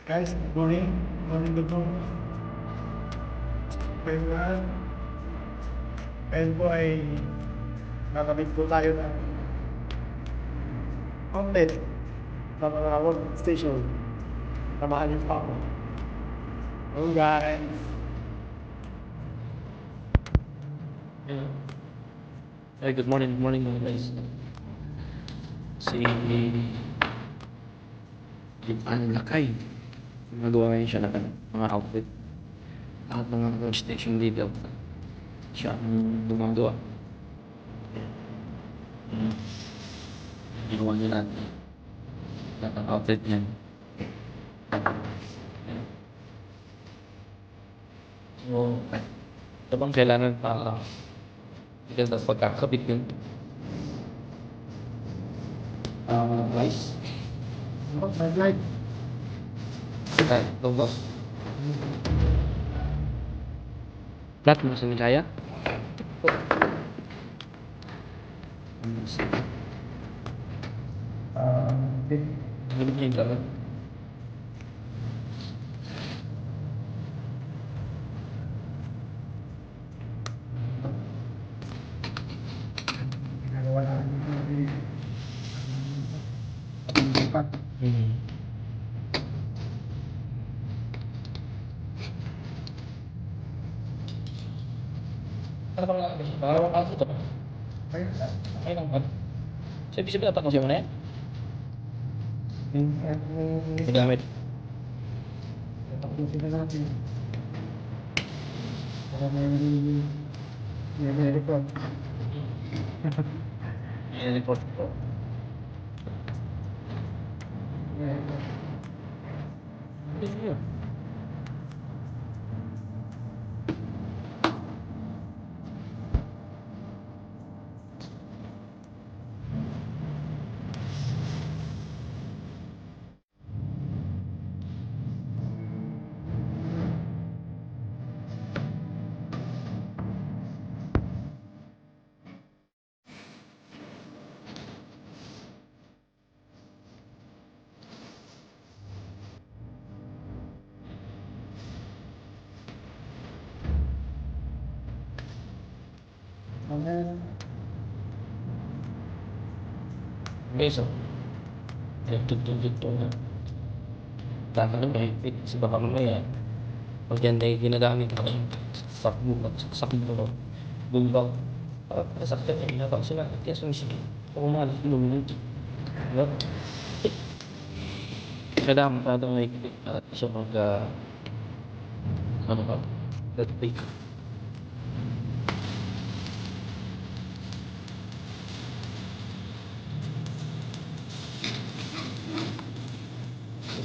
Guys, good morning. Morning, good morning. Everyone. Ngayon po ay nakamit po tayo ng outlet ng mga work station. Samahan niyo pa ako. Hello guys. Yeah. Hey, good morning mga guys. Si Lipan Lakay. Magawa ngayon siya ng mga outfit. Lahat ng mga workstation dito. Siya ang gumagawa. Ginawa niya natin. Lahat ng outfit niyan. So, ito bang kailangan pa ganda pagkakabit yun? Rice? Oh, my light. Ito ba? Plat mo sa Mikaya? Ano ba yung dapat? Ginagawa namin dito ang lipat. Ano bang nakakabit? Pangalawang kaso ito. Ayun lang. Ay lang ba? So, ibig sabihin tatlong siya mo na yan? Gamit. Tapusin na natin. Para may record. I-report ko. Yun. Okay, so. Tugtog-tugtog na. Tatanong fit kasi baka mamaya. Pag yan ay ginagamit ako yung sakmo, bumbang. Nasaktan niya, ginagawa sila. Kaya sumisip. Oo nga, luminod. Diba? Kailangan masyadong may siya ano ka, that big.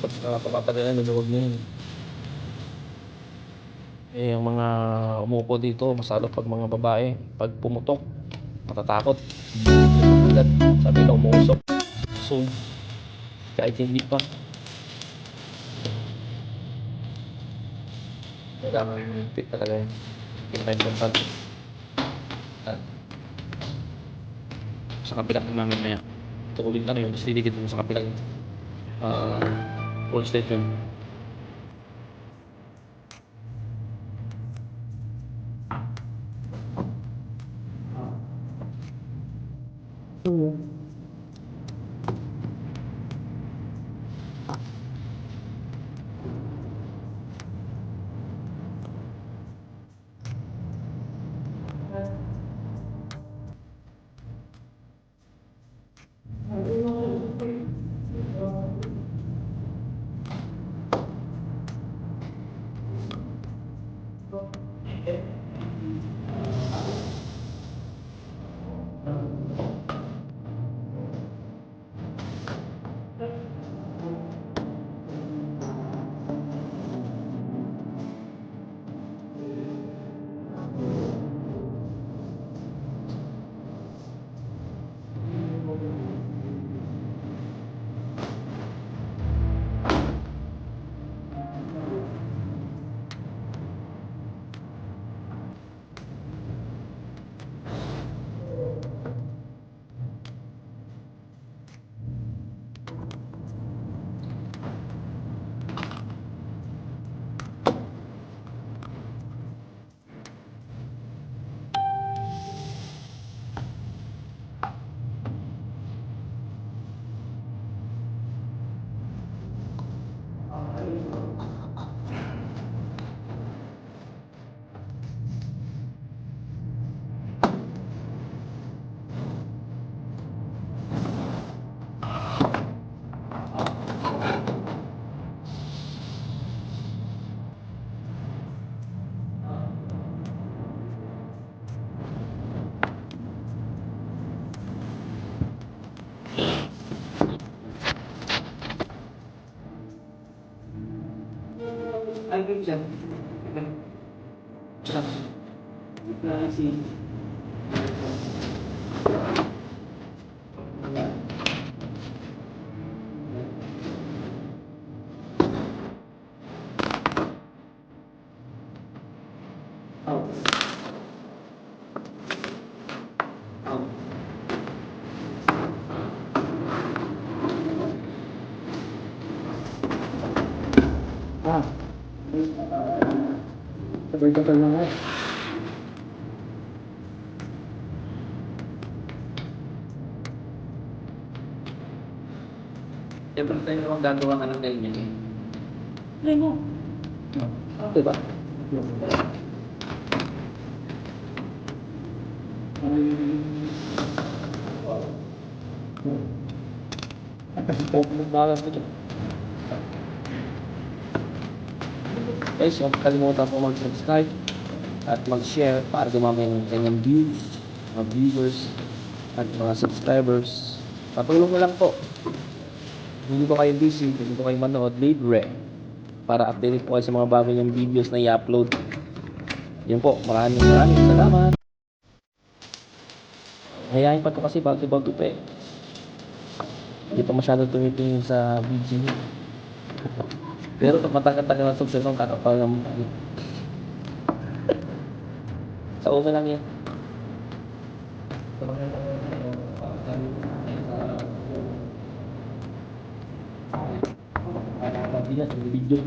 Pag nakapapatagal na, huwag na yun. Eh, yung mga umupo dito, masalo pag mga babae, pag pumutok, matatakot. Agad, sabi na umuusok. So, kahit hindi pa. Kailangan yung fit talaga yun. Pinay kontant. At sa kapilang namin maya. Tukulit na yun, kasi didikit mo sa kapilang full station. gagawin siya. Si Ah. Sabay ka pa lang eh. Siyempre tayo naman gagawa ka ng ganyan eh. Play mo. Diba? Pop mo balas nito. Guys, huwag kalimutan po mag-subscribe at mag-share para dumami ng kanyang views, mga viewers, at mga subscribers. Patulong mo lang po. Hindi ko kayo busy, hindi ko kayo manood, libre. Para update po kayo sa mga bago niyang videos na i-upload. Yun po, maraming salamat. Hayain pa to kasi bago-bago pa eh. Hindi pa masyado tumitingin sa video niya. Pero matagal-tagal na success ng kakapal ng sa una lang yan. Bilas ng video.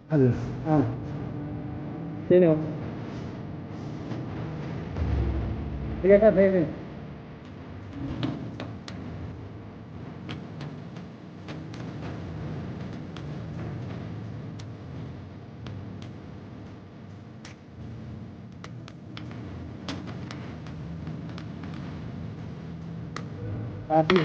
Ano? Ah. Sino? Sige ka, baby. Papi.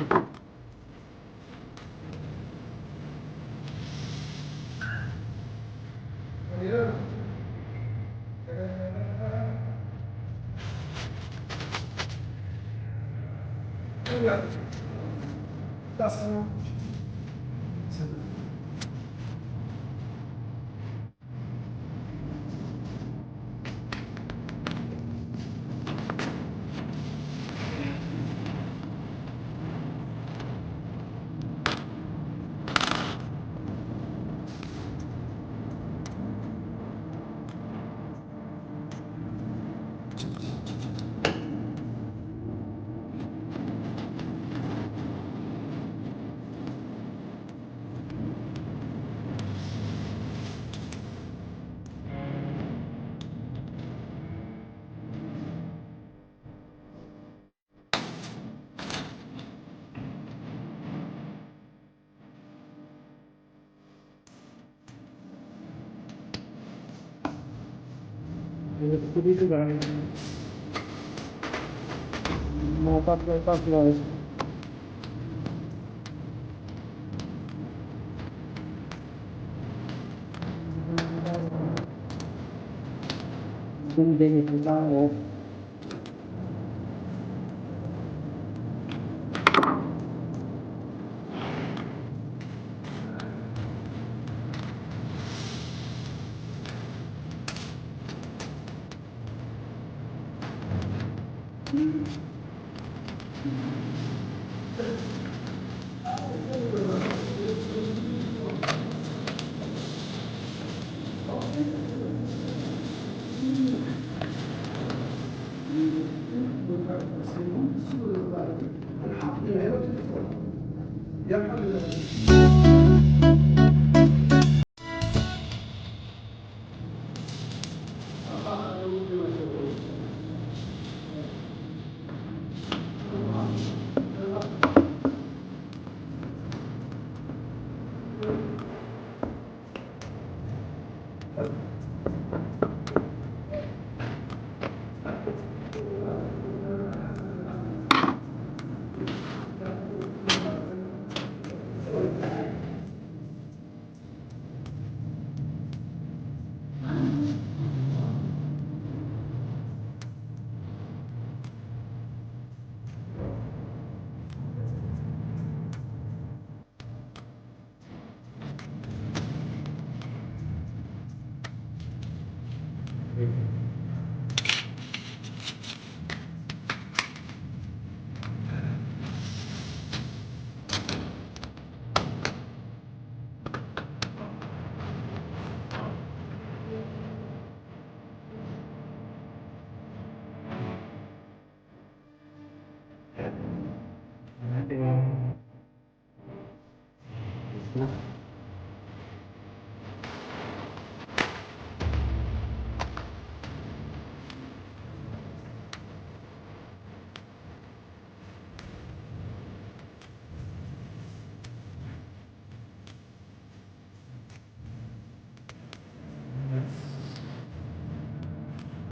Dito ba? Mga pag-close. Sundin ito lang oh. Ja, Na.